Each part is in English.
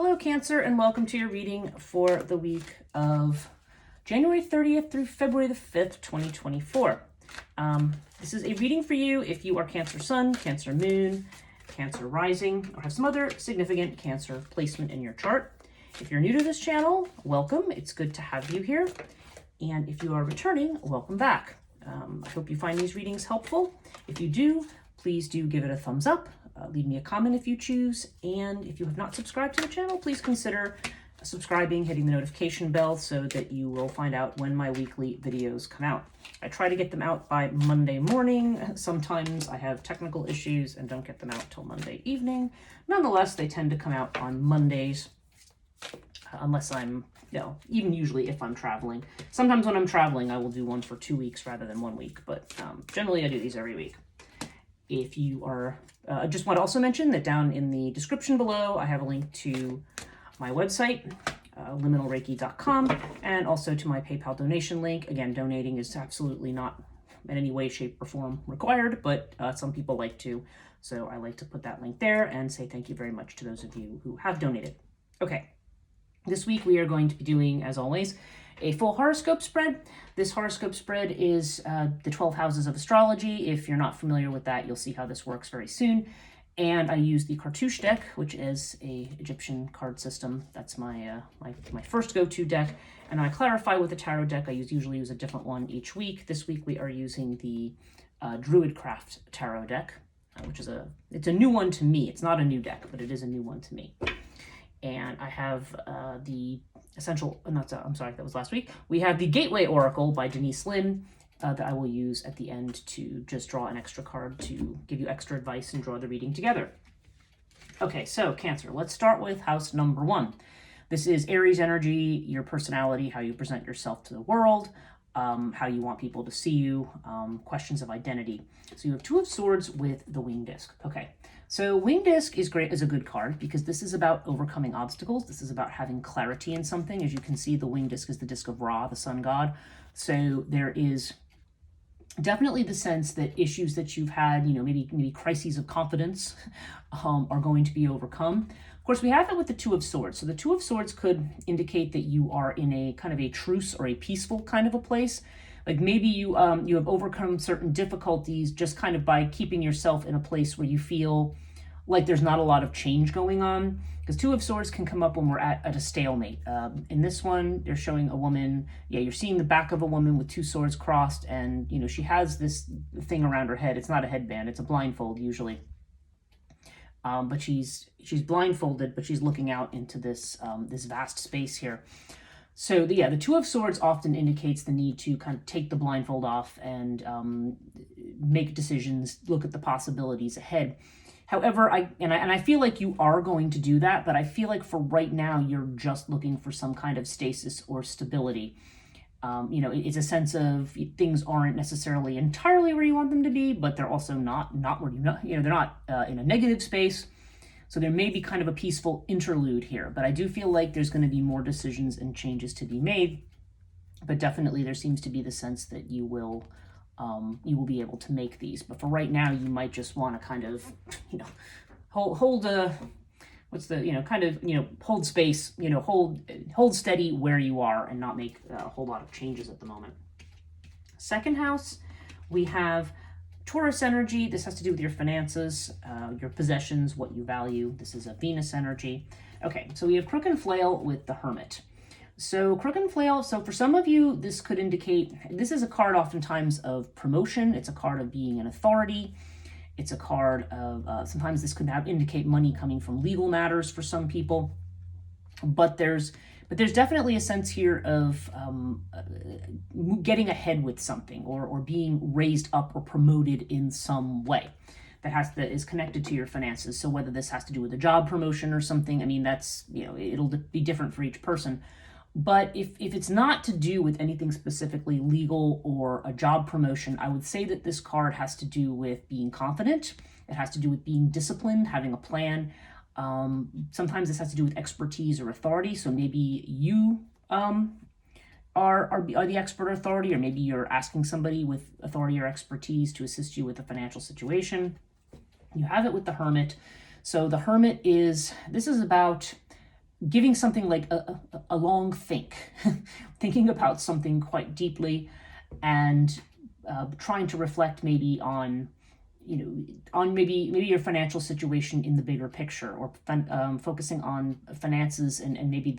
Hello, Cancer, and welcome to your reading for the week of January 30th through February the 5th, 2024. This is a reading for you if you are Cancer Sun, Cancer Moon, Cancer Rising, or have some other significant Cancer placement in your chart. If you're new to this channel, welcome. It's good to have you here. And if you are returning, welcome back. I hope you find these readings helpful. If you do, please do give it a thumbs up. Leave me a comment if you choose, and if you have not subscribed to the channel, please consider subscribing, hitting the notification bell so that you will find out when my weekly videos come out. I try to get them out by Monday morning. Sometimes I have technical issues and don't get them out till Monday evening. Nonetheless, they tend to come out on Mondays, unless I'm, even usually if I'm traveling. Sometimes when I'm traveling, I will do one for 2 weeks rather than 1 week, but generally I do these every week. If you are, I just want to also mention that down in the description below, I have a link to my website, liminalreiki.com, and also to my PayPal donation link. Again, donating is absolutely not in any way, shape, or form required, but some people like to. So I like to put that link there and say thank you very much to those of you who have donated. Okay, this week we are going to be doing, as always, a full horoscope spread. This horoscope spread is the 12 houses of astrology. If you're not familiar with that, you'll see how this works very soon. And I use the Cartouche deck, which is a Egyptian card system. That's my my first go-to deck. And I clarify with the tarot deck. I usually use a different one each week. This week we are using the Druidcraft tarot deck, which is it's a new one to me. It's not a new deck, but it is a new one to me. And I have the essential, I'm sorry, that was last week. We have the Gateway Oracle by Denise Lin that I will use at the end to just draw an extra card to give you extra advice and draw the reading together. Okay, so Cancer, let's start with house number 1. This is Aries energy, your personality, how you present yourself to the world, how you want people to see you, questions of identity. So you have 2 of Swords with the Wing Disc. Okay. So Wing Disc is great as a good card because this is about overcoming obstacles. This is about having clarity in something. As you can see, the Wing Disc is the disc of Ra, the sun god. So there is definitely the sense that issues that you've had, maybe crises of confidence are going to be overcome. Of course, we have that with the 2 of Swords. So the 2 of Swords could indicate that you are in a kind of a truce or a peaceful kind of a place. Like maybe you have overcome certain difficulties just kind of by keeping yourself in a place where you feel like there's not a lot of change going on. Because 2 of Swords can come up when we're at a stalemate. In this one, they're showing a woman, you're seeing the back of a woman with 2 swords crossed, and she has this thing around her head. It's not a headband, it's a blindfold usually. But she's blindfolded, but she's looking out into this this vast space here. So the 2 of Swords often indicates the need to kind of take the blindfold off and make decisions, look at the possibilities ahead. However, I feel like you are going to do that, but I feel like for right now, you're just looking for some kind of stasis or stability. It's a sense of things aren't necessarily entirely where you want them to be, but they're also not where they're not in a negative space. So there may be kind of a peaceful interlude here, but I do feel like there's going to be more decisions and changes to be made. But definitely there seems to be the sense that you will be able to make these. But for right now, you might just want to kind of, hold hold space, hold steady where you are and not make a whole lot of changes at the moment. Second house, we have Taurus energy. This has to do with your finances, your possessions, what you value. This is a Venus energy. Okay, so we have Crook and Flail with the Hermit. So Crook and Flail, so for some of you, this could indicate, this is a card oftentimes of promotion. It's a card of being an authority. It's a card of, sometimes this could indicate money coming from legal matters for some people. But there's definitely a sense here of getting ahead with something or being raised up or promoted in some way that is connected to your finances. So whether this has to do with a job promotion or something, that's, it'll be different for each person. But if it's not to do with anything specifically legal or a job promotion, I would say that this card has to do with being confident. It has to do with being disciplined, having a plan. Sometimes this has to do with expertise or authority. So maybe you are the expert authority, or maybe you're asking somebody with authority or expertise to assist you with a financial situation. You have it with the Hermit. So the Hermit this is about giving something like a long think, thinking about something quite deeply, and trying to reflect maybe on, on maybe your financial situation in the bigger picture, or focusing on finances and maybe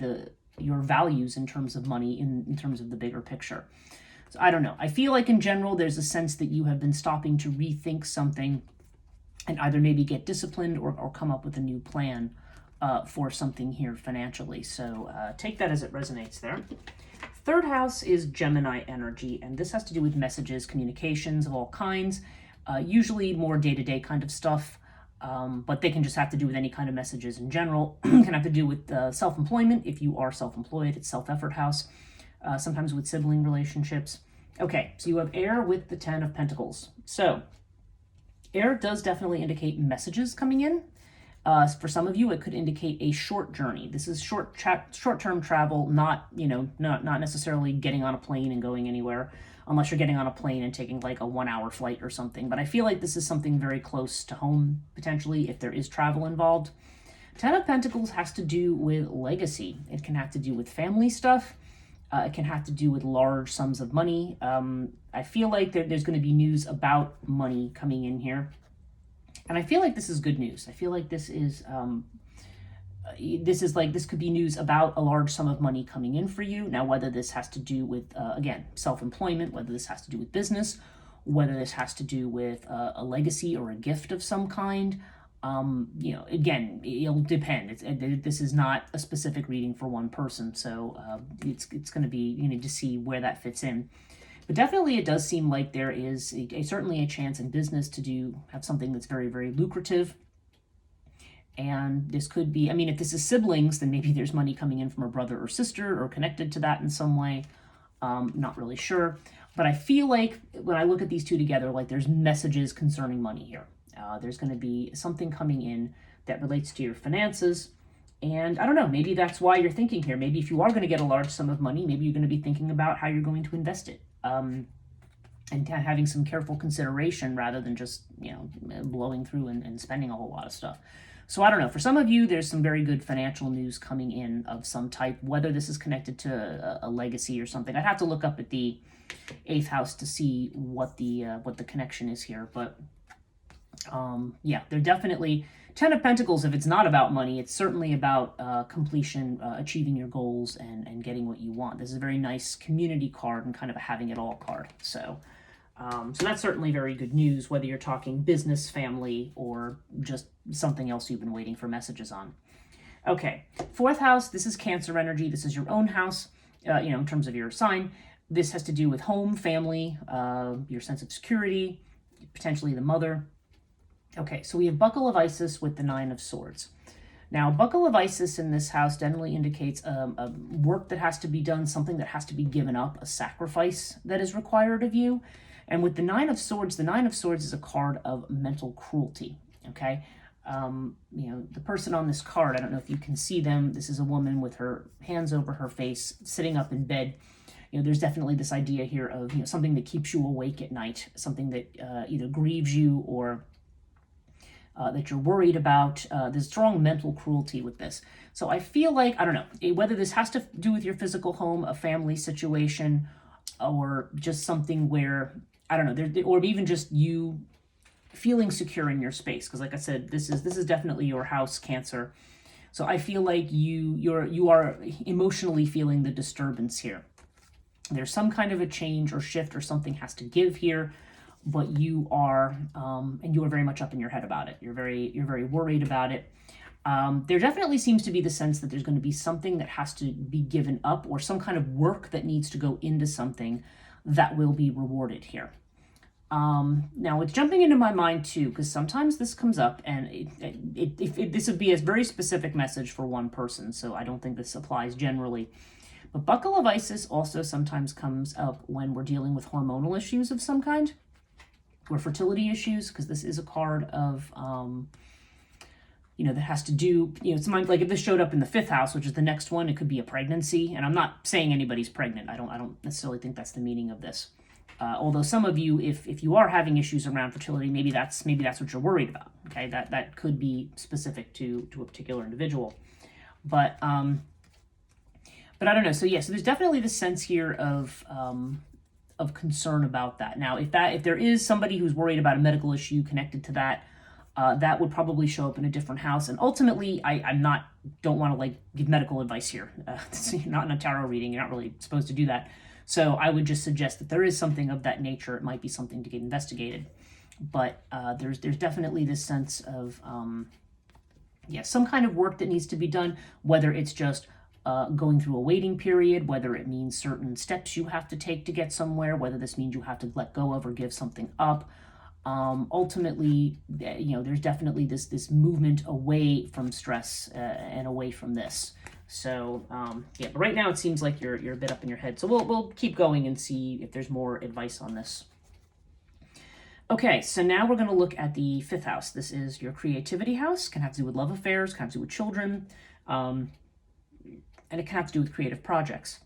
your values in terms of money in terms of the bigger picture. So I don't know. I feel like in general, there's a sense that you have been stopping to rethink something and either maybe get disciplined or come up with a new plan for something here financially. So take that as it resonates there. Third house is Gemini energy, and this has to do with messages, communications of all kinds, usually more day-to-day kind of stuff, but they can just have to do with any kind of messages in general. Can have to do with self-employment. If you are self-employed, it's self-effort house. Sometimes with sibling relationships. Okay, so you have air with the 10 of Pentacles. So air does definitely indicate messages coming in. For some of you, it could indicate a short journey. This is short-term travel, not necessarily getting on a plane and going anywhere, unless you're getting on a plane and taking like a 1-hour flight or something. But I feel like this is something very close to home, potentially, if there is travel involved. 10 of Pentacles has to do with legacy. It can have to do with family stuff. It can have to do with large sums of money. I feel like there's going to be news about money coming in here. And I feel like this is good news. I feel like this could be news about a large sum of money coming in for you. Now, whether this has to do with, again, self-employment, whether this has to do with business, whether this has to do with a legacy or a gift of some kind, again, it'll depend. This is not a specific reading for one person, so it's going to be, you need to see where that fits in. But definitely it does seem like there is certainly a chance in business to have something that's very, very lucrative. And this could be, I mean, if this is siblings, then maybe there's money coming in from a brother or sister or connected to that in some way. Not really sure. But I feel like when I look at these two together, like there's messages concerning money here. There's going to be something coming in that relates to your finances. And I don't know, maybe that's why you're thinking here. Maybe if you are going to get a large sum of money, maybe you're going to be thinking about how you're going to invest it. And having some careful consideration rather than just, blowing through and spending a whole lot of stuff. So I don't know. For some of you, there's some very good financial news coming in of some type, whether this is connected to a legacy or something. I'd have to look up at the 8th house to see what the connection is here. But yeah, they're definitely 10 of Pentacles. If it's not about money, it's certainly about completion, achieving your goals, and getting what you want. This is a very nice community card and kind of a having it all card. So that's certainly very good news, whether you're talking business, family, or just something else you've been waiting for messages on. Okay, 4th house, this is Cancer energy. This is your own house, in terms of your sign. This has to do with home, family, your sense of security, potentially the mother. Okay, so we have Buckle of Isis with the 9 of Swords. Now, Buckle of Isis in this house definitely indicates a work that has to be done, something that has to be given up, a sacrifice that is required of you. And with the 9 of Swords, the 9 of Swords is a card of mental cruelty, okay? The person on this card, I don't know if you can see them. This is a woman with her hands over her face, sitting up in bed. There's definitely this idea here of, something that keeps you awake at night, something that either grieves you or that you're worried about. There's strong mental cruelty with this. So I feel like, I don't know, whether this has to do with your physical home, a family situation, or just something where, I don't know, or even just you feeling secure in your space. Because like I said, this is definitely your house, Cancer. So I feel like you are emotionally feeling the disturbance here. There's some kind of a change or shift or something has to give here. But you are very much up in your head about it. You're very worried about it. There definitely seems to be the sense that there's going to be something that has to be given up, or some kind of work that needs to go into something that will be rewarded here. Now it's jumping into my mind too, because sometimes this comes up, and this would be a very specific message for one person, so I don't think this applies generally. But Buckle of Isis also sometimes comes up when we're dealing with hormonal issues of some kind, or fertility issues, because this is a card of, that has to do, it's like if this showed up in the 5th house, which is the next one, it could be a pregnancy. And I'm not saying anybody's pregnant. I don't necessarily think that's the meaning of this. Although some of you, if you are having issues around fertility, maybe that's what you're worried about. Okay, that could be specific to a particular individual. But I don't know. So yeah, so there's definitely this sense here of concern about that. Now, if there is somebody who's worried about a medical issue connected to that, that would probably show up in a different house. And ultimately, don't want to like give medical advice here. You're not in a tarot reading. You're not really supposed to do that. So I would just suggest that there is something of that nature. It might be something to get investigated. But there's definitely this sense of some kind of work that needs to be done, whether it's just going through a waiting period, whether it means certain steps you have to take to get somewhere, whether this means you have to let go of or give something up. Ultimately, there's definitely this movement away from stress and away from this. So but right now it seems like you're a bit up in your head. So we'll keep going and see if there's more advice on this. Okay, so now we're going to look at the 5th house. This is your creativity house. Can have to do with love affairs, can have to do with children, and it can have to do with creative projects.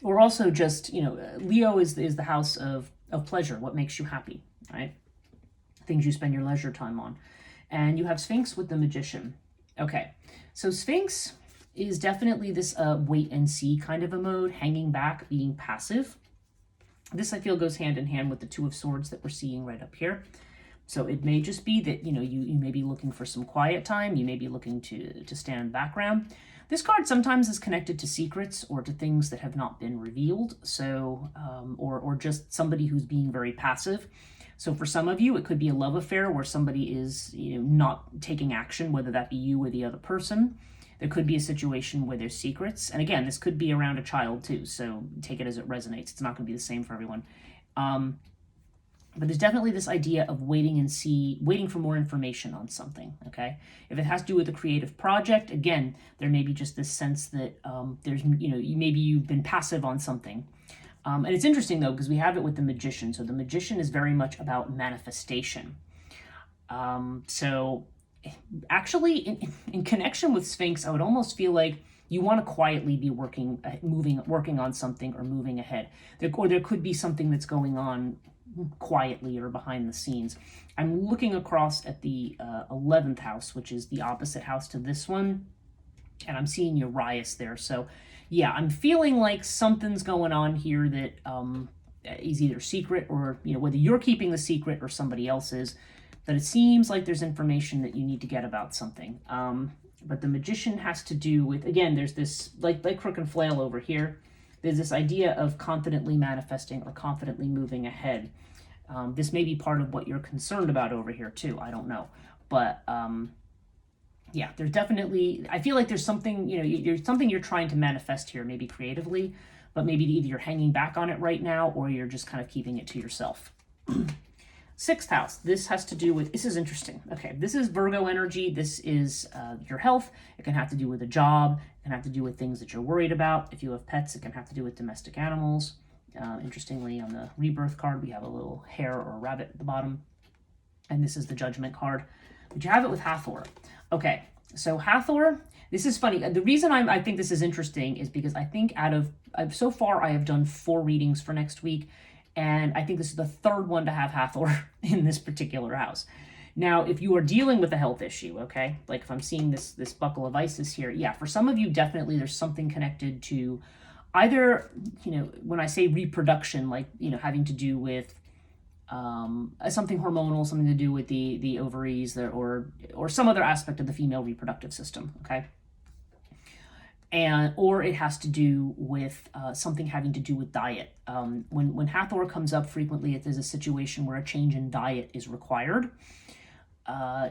Or also just, Leo is the house of pleasure, what makes you happy, right? Things you spend your leisure time on. And you have Sphinx with the Magician. Okay, so Sphinx is definitely this wait and see kind of a mode, hanging back, being passive. This, I feel, goes hand in hand with the 2 of Swords that we're seeing right up here. So it may just be that, you may be looking for some quiet time. You may be looking to stand in the background. This card sometimes is connected to secrets or to things that have not been revealed. So, or just somebody who's being very passive. So for some of you, it could be a love affair where somebody is, not taking action, whether that be you or the other person. There could be a situation where there's secrets. And again, this could be around a child too, so take it as it resonates. It's not going to be the same for everyone. But there's definitely this idea of waiting for more information on something, okay? If it has to do with a creative project, again, there may be just this sense that maybe you've been passive on something. And it's interesting, though, because we have it with the Magician. So the Magician is very much about manifestation. So actually, in connection with Sphinx, I would almost feel like you want to quietly be working on something or moving ahead. There could be something that's going on quietly or behind the scenes. I'm looking across at the 11th house, which is the opposite house to this one, and I'm seeing Urias there. So yeah, I'm feeling like something's going on here that is either secret or, whether you're keeping the secret or somebody else is. But it seems like there's information that you need to get about something. But the Magician has to do with, again, there's this, like Crook and Flail over here, there's this idea of confidently manifesting or confidently moving ahead. This may be part of what you're concerned about over here too, I don't know. But there's definitely, I feel like there's something, you're trying to manifest here, maybe creatively, but maybe either you're hanging back on it right now or you're just kind of keeping it to yourself. 6th house, this has to do with, this is interesting. Okay, this is Virgo energy. This is your health. It can have to do with a job. It can have to do with things that you're worried about. If you have pets, it can have to do with domestic animals. Interestingly, on the Rebirth card, we have a little hare or a rabbit at the bottom. And this is the Judgment card. But you have it with Hathor. Okay, so Hathor, this is funny. The reason I think this is interesting is because I think so far I have done 4 readings for next week. And I think this is the 3rd one to have Hathor in this particular house. Now, if you are dealing with a health issue, okay, like if I'm seeing this buckle of Isis here, yeah, for some of you, definitely there's something connected to either, when I say reproduction, like, having to do with something hormonal, something to do with the ovaries or some other aspect of the female reproductive system, okay? Or it has to do with something having to do with diet. When Hathor comes up frequently, if there's a situation where a change in diet is required,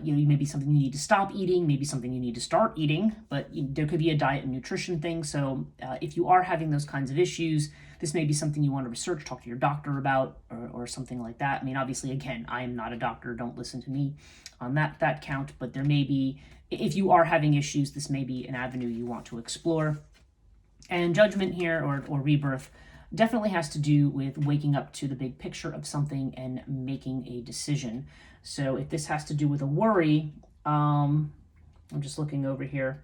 maybe something you need to stop eating, maybe something you need to start eating, but there could be a diet and nutrition thing. So if you are having those kinds of issues, this may be something you want to research, talk to your doctor about, or something like that. I mean, obviously, again, I am not a doctor. Don't listen to me on that count, but there may be, if you are having issues, this may be an avenue you want to explore. And Judgment here, or Rebirth, definitely has to do with waking up to the big picture of something and making a decision. So if this has to do with a worry, I'm just looking over here.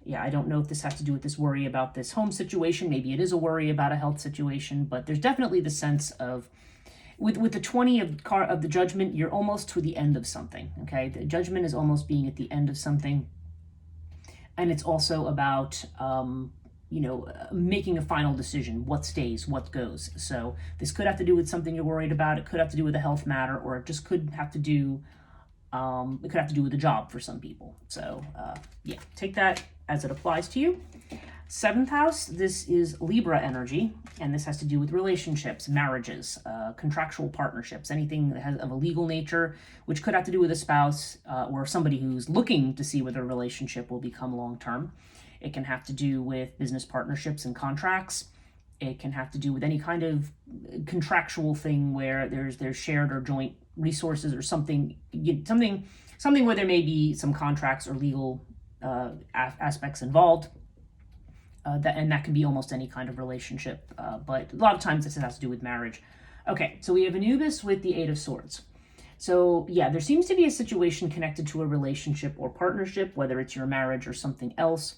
Yeah, I don't know if this has to do with this worry about this home situation. Maybe it is a worry about a health situation, but there's definitely the sense of, with the 20 of the Judgment, you're almost to the end of something, okay? The Judgment is almost being at the end of something. and it's also about making a final decision, what stays, what goes. So this could have to do with something you're worried about. It could have to do with a health matter, or it just could have to do with a job for some people. So yeah, take that as it applies to you. 7th house, this is Libra energy, and this has to do with relationships, marriages, contractual partnerships, anything that has of a legal nature, which could have to do with a spouse or somebody who's looking to see whether a relationship will become long-term. It can have to do with business partnerships and contracts. It can have to do with any kind of contractual thing where there's shared or joint resources or something where there may be some contracts or legal aspects involved. That can be almost any kind of relationship, but a lot of times this has to do with marriage. Okay, so we have Anubis with the 8 of Swords. So yeah, there seems to be a situation connected to a relationship or partnership, whether it's your marriage or something else,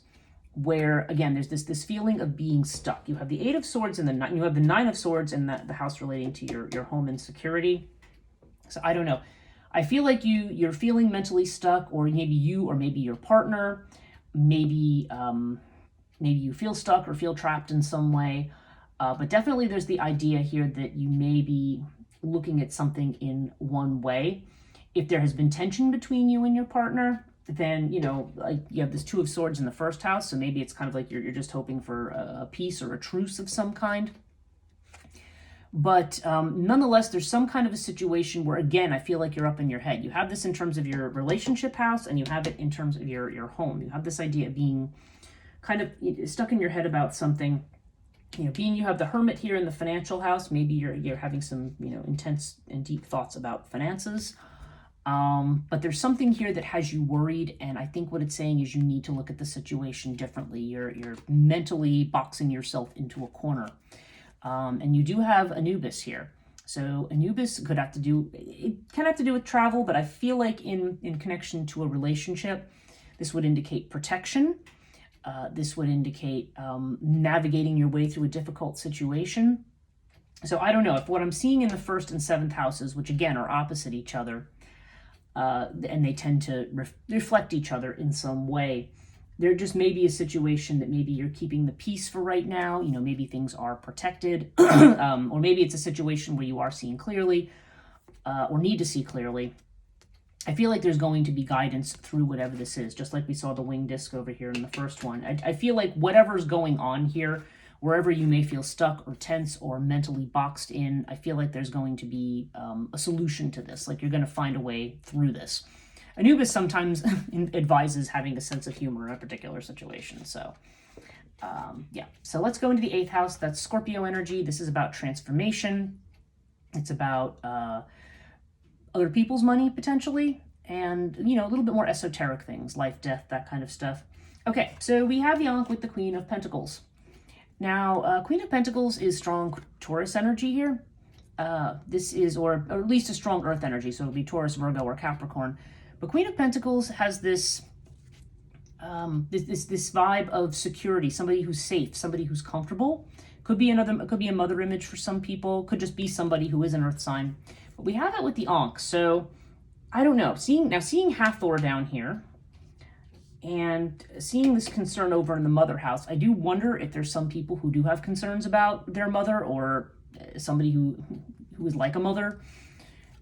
where again there's this feeling of being stuck. You have the 8 of Swords and you have the 9 of Swords and the house relating to your home and security. So I don't know. I feel like you're feeling mentally stuck, or maybe you or maybe your partner, maybe you feel stuck or feel trapped in some way. But definitely there's the idea here that you may be looking at something in one way. If there has been tension between you and your partner, then, like you have this 2 of Swords in the 1st house. So maybe it's kind of like you're just hoping for a peace or a truce of some kind. But nonetheless, there's some kind of a situation where, again, I feel like you're up in your head. You have this in terms of your relationship house, and you have it in terms of your home. You have this idea of being kind of stuck in your head about something. You have the Hermit here in the financial house. Maybe you're having some intense and deep thoughts about finances. But there's something here that has you worried, and I think what it's saying is you need to look at the situation differently. You're mentally boxing yourself into a corner. And you do have Anubis here. So Anubis can have to do with travel, but I feel like in connection to a relationship, this would indicate protection. This would indicate navigating your way through a difficult situation. So I don't know if what I'm seeing in the 1st and 7th houses, which again are opposite each other, and they tend to reflect each other in some way. There just may be a situation that maybe you're keeping the peace for right now. Maybe things are protected, or maybe it's a situation where you are seeing clearly, or need to see clearly. I feel like there's going to be guidance through whatever this is, just like we saw the winged disc over here in the 1st one. I feel like whatever's going on here, wherever you may feel stuck or tense or mentally boxed in, I feel like there's going to be a solution to this. Like you're going to find a way through this. Anubis sometimes advises having a sense of humor in a particular situation. So yeah, so let's go into the 8th house. That's Scorpio energy. This is about transformation. It's about other people's money potentially, and a little bit more esoteric things, life, death, that kind of stuff. Okay, so we have the Ankh with the Queen of Pentacles. Now, Queen of Pentacles is strong Taurus energy here. This is, or at least a strong Earth energy, so it'll be Taurus, Virgo, or Capricorn. But Queen of Pentacles has this this vibe of security, somebody who's safe, somebody who's comfortable. Could be a mother image for some people. Could just be somebody who is an Earth sign. But we have it with the Ankh, so I don't know. Seeing Hathor down here, and seeing this concern over in the mother house, I do wonder if there's some people who do have concerns about their mother, or somebody who is like a mother.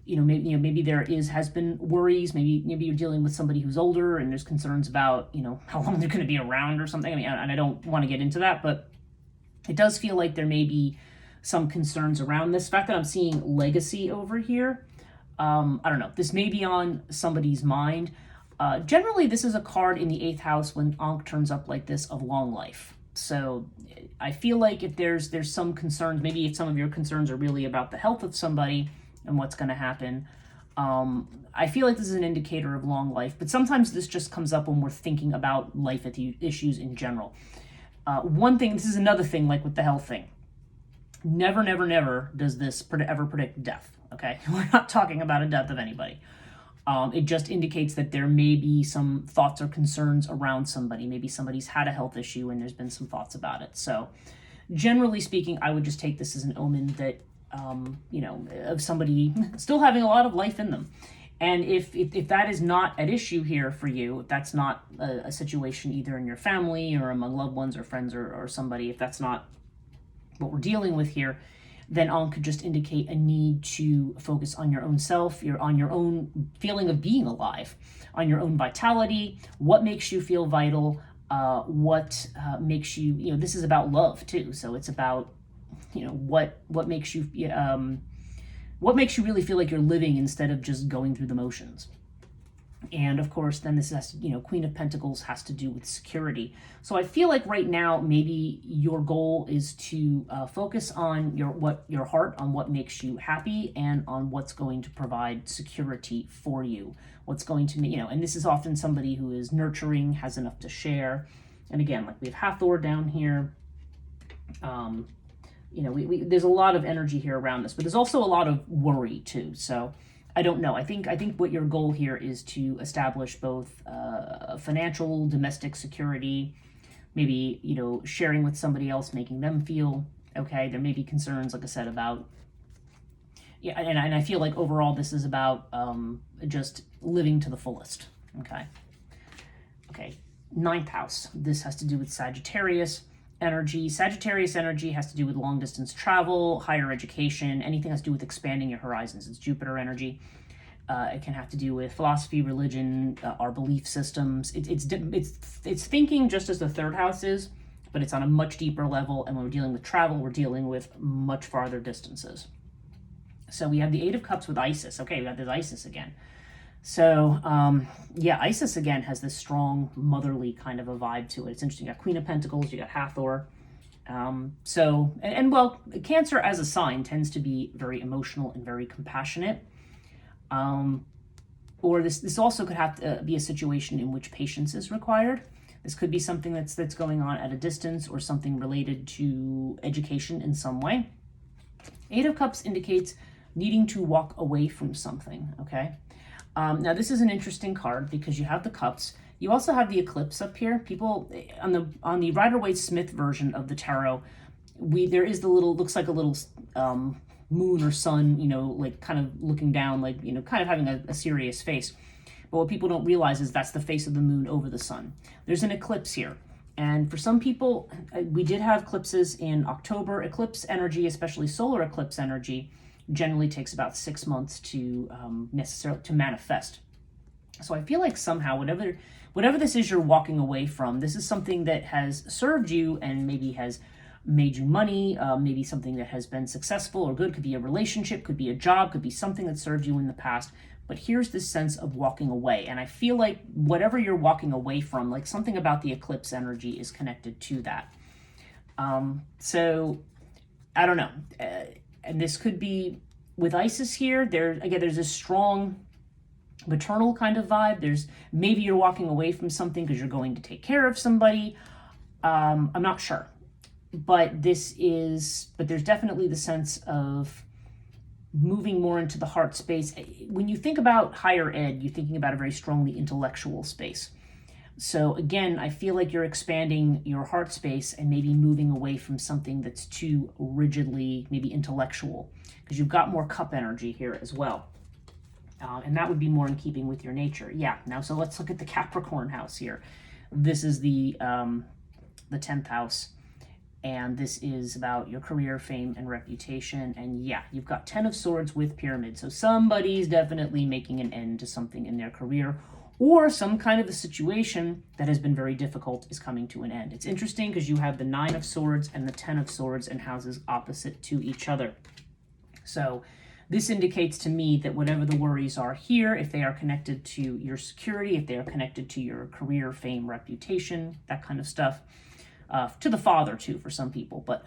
Maybe there has been worries. Maybe you're dealing with somebody who's older and there's concerns about, how long they're going to be around or something. And I don't want to get into that, but it does feel like there may be some concerns around this. The fact that I'm seeing legacy over here, I don't know. This may be on somebody's mind. Generally, this is a card in the 8th house when Ankh turns up like this of long life. So I feel like if there's some concerns, maybe if some of your concerns are really about the health of somebody and what's going to happen, I feel like this is an indicator of long life. But sometimes this just comes up when we're thinking about life issues in general. This is another thing, like with the health thing. Never, never, never does this ever predict death, okay? We're not talking about a death of anybody. It just indicates that there may be some thoughts or concerns around somebody. Maybe somebody's had a health issue and there's been some thoughts about it. So generally speaking, I would just take this as an omen that, of somebody still having a lot of life in them. And if that is not at issue here for you, if that's not a situation either in your family or among loved ones or friends or somebody, if that's not what we're dealing with here, then on could just indicate a need to focus on your own self, on your own feeling of being alive, on your own vitality, what makes you feel vital, what makes you, this is about love too. So it's about, what makes you, what makes you really feel like you're living instead of just going through the motions. And of course, then this has to, Queen of Pentacles has to do with security. So I feel like right now, maybe your goal is to focus on your heart, on what makes you happy, and on what's going to provide security for you. What's going to, and this is often somebody who is nurturing, has enough to share. And again, like we have Hathor down here. There's a lot of energy here around this, but there's also a lot of worry too. So I don't know. I think what your goal here is to establish both financial, domestic security, maybe, sharing with somebody else, making them feel okay. There may be concerns, like I said, about, and I feel like overall this is about just living to the fullest. Okay. Ninth house. This has to do with Sagittarius energy. Sagittarius energy has to do with long distance travel, higher education, anything has to do with expanding your horizons. It's Jupiter energy. It can have to do with philosophy, religion, our belief systems. It's thinking just as the third house is, but it's on a much deeper level. And when we're dealing with travel, we're dealing with much farther distances. So we have the Eight of Cups with Isis. Okay, we got this Isis again. So, Isis again has this strong motherly kind of a vibe to it. It's interesting. You got Queen of Pentacles, you got Hathor. Cancer as a sign tends to be very emotional and very compassionate. Or this also could have to be a situation in which patience is required. This could be something that's going on at a distance or something related to education in some way. Eight of Cups indicates needing to walk away from something, okay? Now this is an interesting card because you have the cups. You also have the eclipse up here. People on the Rider-Waite-Smith version of the tarot, there is the little, looks like a little moon or sun, like kind of looking down, like, kind of having a serious face. But what people don't realize is that's the face of the moon over the sun. There's an eclipse here. And for some people, we did have eclipses in October. Eclipse energy, especially solar eclipse energy, generally takes about 6 months to manifest. So I feel like somehow, whatever this is you're walking away from, this is something that has served you and maybe has made you money, maybe something that has been successful or good. Could be a relationship, could be a job, could be something that served you in the past. But here's this sense of walking away. And I feel like whatever you're walking away from, like something about the eclipse energy is connected to that. So I don't know. And this could be with Isis here. There's a strong maternal kind of vibe. Maybe you're walking away from something because you're going to take care of somebody. I'm not sure. But there's definitely the sense of moving more into the heart space. When you think about higher ed, you're thinking about a very strongly intellectual space. So again, I feel like you're expanding your heart space and maybe moving away from something that's too rigidly maybe intellectual, because you've got more cup energy here as well. And that would be more in keeping with your nature. Now, so let's look at the Capricorn house here. This is the 10th house. And this is about your career, fame, and reputation. And you've got 10 of Swords with Pyramid. So somebody's definitely making an end to something in their career, or some kind of a situation that has been very difficult is coming to an end. It's interesting because you have the 9 of Swords and the 10 of Swords and houses opposite to each other. So this indicates to me that whatever the worries are here, if they are connected to your security, if they are connected to your career, fame, reputation, that kind of stuff, to the father too for some people, but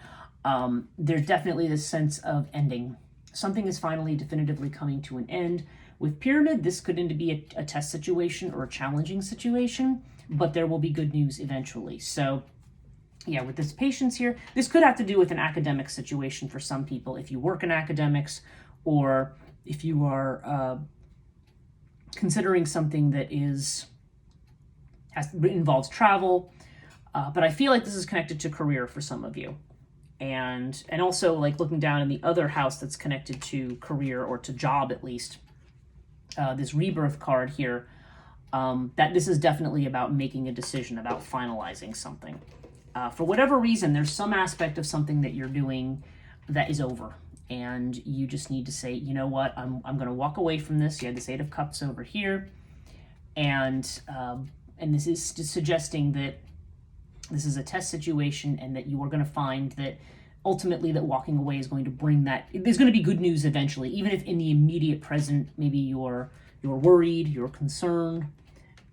there's definitely this sense of ending. Something is finally definitively coming to an end. With Pyramid, this could be a test situation or a challenging situation, but there will be good news eventually. So with this patience here, this could have to do with an academic situation for some people. If you work in academics, or if you are considering something that involves travel. But I feel like this is connected to career for some of you. And also like looking down in the other house that's connected to career or to job at least. this rebirth card here, that this is definitely about making a decision, about finalizing something. For whatever reason, there's some aspect of something that you're doing that is over, and you just need to say, you know what, I'm going to walk away from this. You have this Eight of Cups over here, and this is suggesting that this is a test situation, and that you are going to find that ultimately that walking away is going to bring that. There's going to be good news eventually, even if in the immediate present maybe you're worried, you're concerned.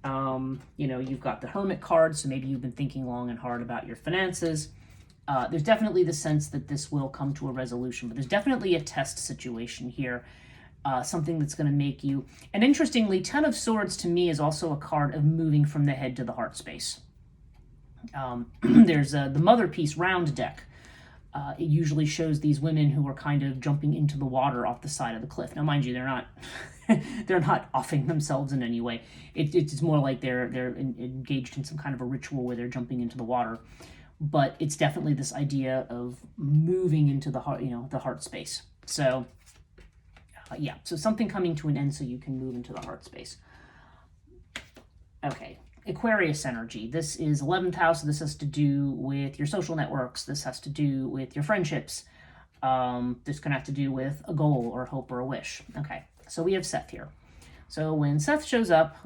You've got the Hermit card, so maybe you've been thinking long and hard about your finances. There's definitely the sense that this will come to a resolution, but there's definitely a test situation here, something that's going to make you. And interestingly, Ten of Swords to me is also a card of moving from the head to the heart space. There's the Mother Piece round deck. It usually shows these women who are kind of jumping into the water off the side of the cliff. Now, mind you, they're not they're not offing themselves in any way. It's more like they're engaged in some kind of a ritual where they're jumping into the water. But it's definitely this idea of moving into the heart, the heart space. So, so something coming to an end so you can move into the heart space. Okay. Aquarius energy. This is 11th house. This has to do with your social networks. This has to do with your friendships. This can have to do with a goal or a hope or a wish. Okay, so we have Seth here. So when Seth shows up,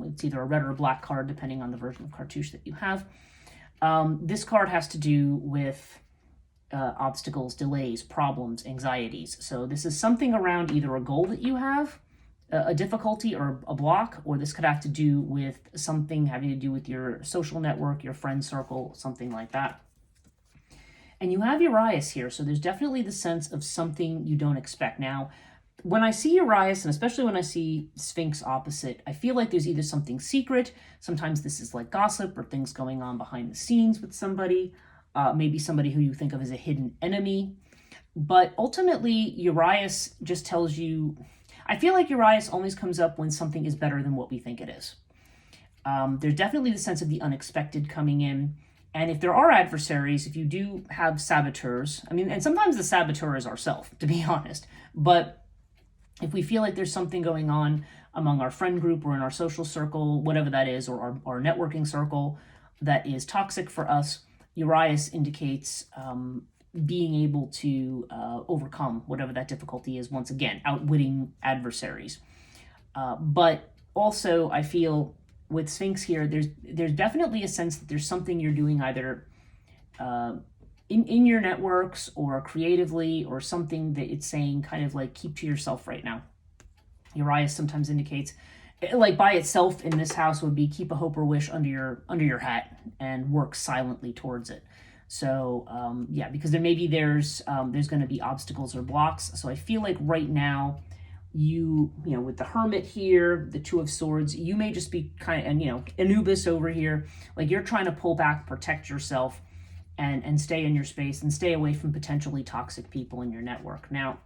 it's either a red or a black card, depending on the version of cartouche that you have. This card has to do with obstacles, delays, problems, anxieties. So this is something around either a goal that you have, a difficulty or a block, or this could have to do with something having to do with your social network, your friend circle, something like that. And you have Urias here, so there's definitely the sense of something you don't expect. Now, when I see Urias, and especially when I see Sphinx opposite, I feel like there's either something secret, sometimes this is like gossip or things going on behind the scenes with somebody, maybe somebody who you think of as a hidden enemy. But ultimately, Urias just tells you, I feel like Urias always comes up when something is better than what we think it is. There's definitely the sense of the unexpected coming in. And if there are adversaries, if you do have saboteurs, and sometimes the saboteur is ourselves, to be honest. But if we feel like there's something going on among our friend group or in our social circle, whatever that is, or our networking circle that is toxic for us, Urias indicates being able to overcome whatever that difficulty is, once again, outwitting adversaries. But also, I feel with Sphinx here, there's definitely a sense that there's something you're doing either in your networks or creatively, or something that it's saying kind of like keep to yourself right now. Urias sometimes indicates, like by itself in this house would be keep a hope or wish under your hat and work silently towards it. So because there's going to be obstacles or blocks. So I feel like right now you with the Hermit here, the Two of Swords, you may just be kind of, Anubis over here, like you're trying to pull back, protect yourself, and stay in your space and stay away from potentially toxic people in your network. Now,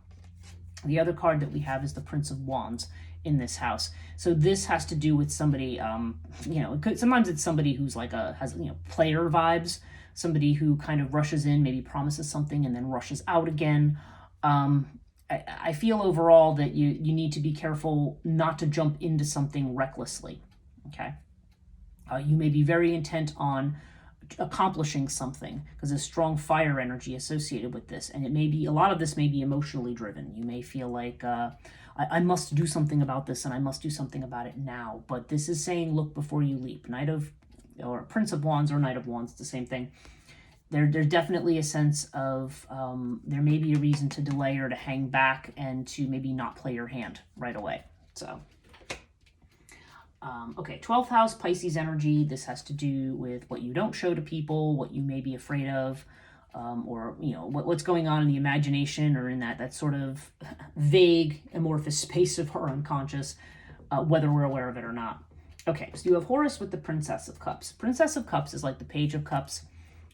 the other card that we have is the Prince of Wands in this house. So this has to do with somebody, sometimes it's somebody who's like has player vibes, somebody who kind of rushes in, maybe promises something and then rushes out again. I feel overall that you need to be careful not to jump into something recklessly, okay? You may be very intent on accomplishing something because there's strong fire energy associated with this, and a lot of this may be emotionally driven. You may feel like I must do something about this and I must do something about it now, but this is saying look before you leap. Prince of Wands or Knight of Wands, the same thing. There's definitely a sense of there may be a reason to delay or to hang back and to maybe not play your hand right away. So, 12th house, Pisces energy. This has to do with what you don't show to people, what you may be afraid of, or what's going on in the imagination or in that sort of vague, amorphous space of our unconscious, whether we're aware of it or not. Okay, so you have Horus with the Princess of Cups. Princess of Cups is like the Page of Cups.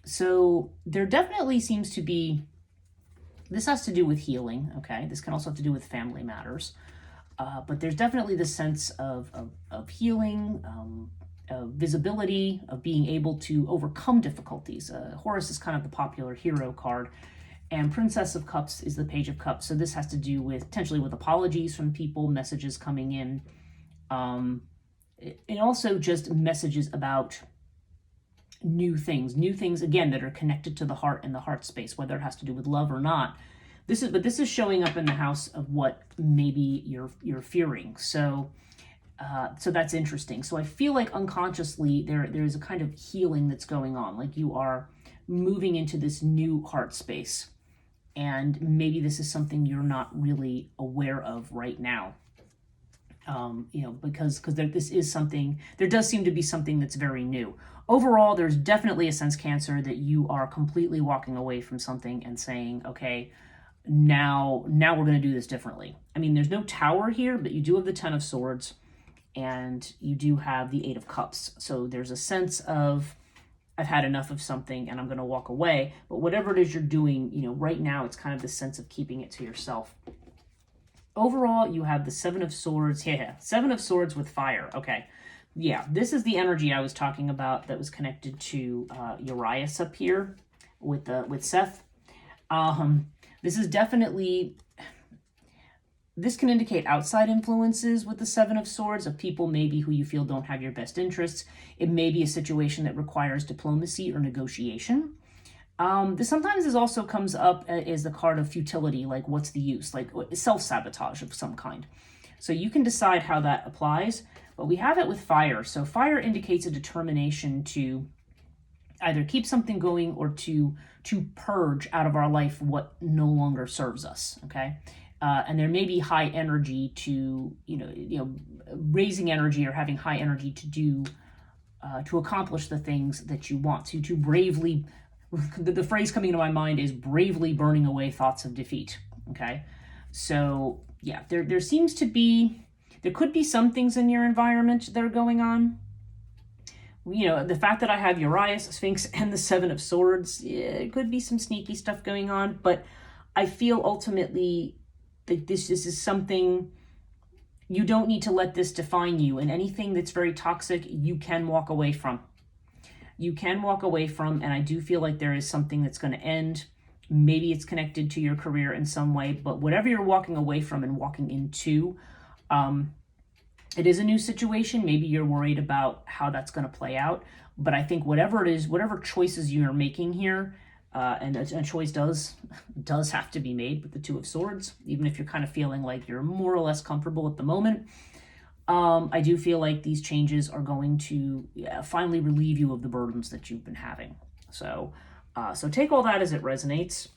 So there definitely seems to be, this has to do with healing, okay? This can also have to do with family matters. But there's definitely the sense of healing, of visibility, of being able to overcome difficulties. Horus is kind of the popular hero card. And Princess of Cups is the Page of Cups. So this has to do with potentially with apologies from people, messages coming in, and also just messages about new things again that are connected to the heart and the heart space, whether it has to do with love or not. This is showing up in the house of what maybe you're fearing. So that's interesting. So I feel like unconsciously there's a kind of healing that's going on, like you are moving into this new heart space. And maybe this is something you're not really aware of right now. Because there does seem to be something that's very new. Overall, there's definitely a sense, Cancer, that you are completely walking away from something and saying, okay, now we're going to do this differently. I mean, there's no Tower here, but you do have the Ten of Swords and you do have the Eight of Cups. So there's a sense of, I've had enough of something and I'm going to walk away. But whatever it is you're doing, right now, it's kind of the sense of keeping it to yourself. Overall, you have the Seven of Swords. Yeah, Seven of Swords with fire. Okay. Yeah, this is the energy I was talking about that was connected to Urias up here with Seth. This is definitely... This can indicate outside influences with the Seven of Swords of people maybe who you feel don't have your best interests. It may be a situation that requires diplomacy or negotiation. This also comes up as the card of futility, like what's the use, like self-sabotage of some kind. So you can decide how that applies, but we have it with fire. So fire indicates a determination to either keep something going or to purge out of our life what no longer serves us, okay? And there may be high energy to, raising energy or having high energy to do, to accomplish the things that you want to bravely, the phrase coming into my mind is bravely burning away thoughts of defeat, okay? So, yeah, there could be some things in your environment that are going on. The fact that I have Urias, Sphinx, and the Seven of Swords, it could be some sneaky stuff going on, but I feel ultimately that this is something, you don't need to let this define you, and anything that's very toxic, you can walk away from. And I do feel like there is something that's going to end. Maybe it's connected to your career in some way, but whatever you're walking away from and walking into, it is a new situation. Maybe you're worried about how that's going to play out, but I think whatever it is, whatever choices you're making here, and a choice does have to be made with the Two of Swords, even if you're kind of feeling like you're more or less comfortable at the moment. I do feel like these changes are going to finally relieve you of the burdens that you've been having. So take all that as it resonates.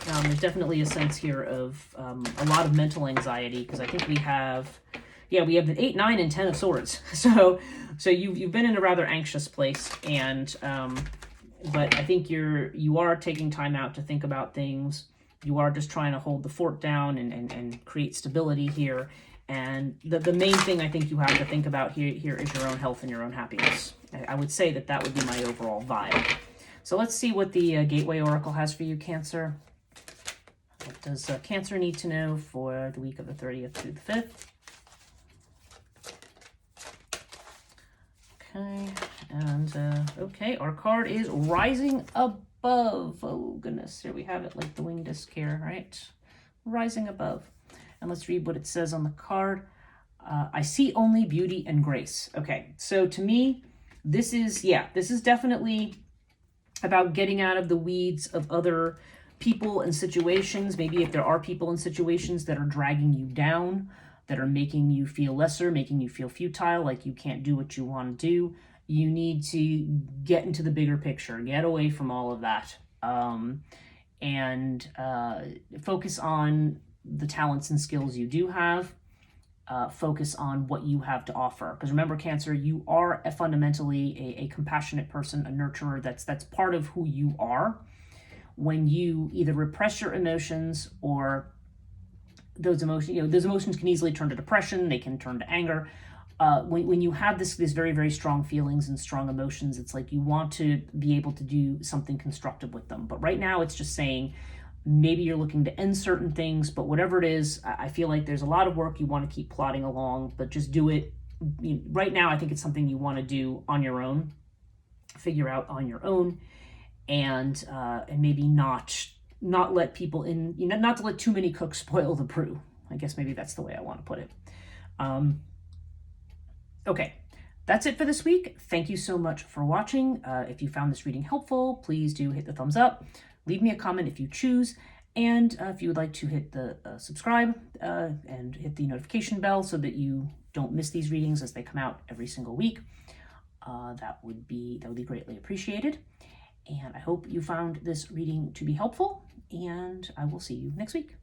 There's definitely a sense here of a lot of mental anxiety, because I think we have the 8, 9, and 10 of Swords. So you've been in a rather anxious place, and but I think you are taking time out to think about things. You are just trying to hold the fort down and create stability here. And the main thing I think you have to think about here is your own health and your own happiness. I would say that would be my overall vibe. So let's see what the Gateway Oracle has for you, Cancer. What does Cancer need to know for the week of the 30th through the 5th? Okay, and okay, our card is Rising Above. Oh goodness, here we have it, like the wing disc here, right? Rising Above. And let's read what it says on the card. I see only beauty and grace. Okay, so to me, this is definitely about getting out of the weeds of other people and situations. Maybe if there are people and situations that are dragging you down, that are making you feel lesser, making you feel futile, like you can't do what you want to do, you need to get into the bigger picture, get away from all of that, and focus on the talents and skills you do have. Focus on what you have to offer. Because remember, Cancer, you are fundamentally a compassionate person, a nurturer. That's part of who you are. When you either repress your emotions, or those emotions can easily turn to depression, they can turn to anger. When you have this very, very strong feelings and strong emotions, it's like you want to be able to do something constructive with them. But right now it's just saying, maybe you're looking to end certain things, but whatever it is, I feel like there's a lot of work you want to keep plodding along, but just do it. Right now, I think it's something you want to do on your own, figure out on your own, and maybe not not let people in, not to let too many cooks spoil the brew. I guess maybe that's the way I want to put it. Okay, that's it for this week. Thank you so much for watching. If you found this reading helpful, please do hit the thumbs up. Leave me a comment if you choose. And if you would like to hit the subscribe and hit the notification bell so that you don't miss these readings as they come out every single week, that would be greatly appreciated. And I hope you found this reading to be helpful, and I will see you next week.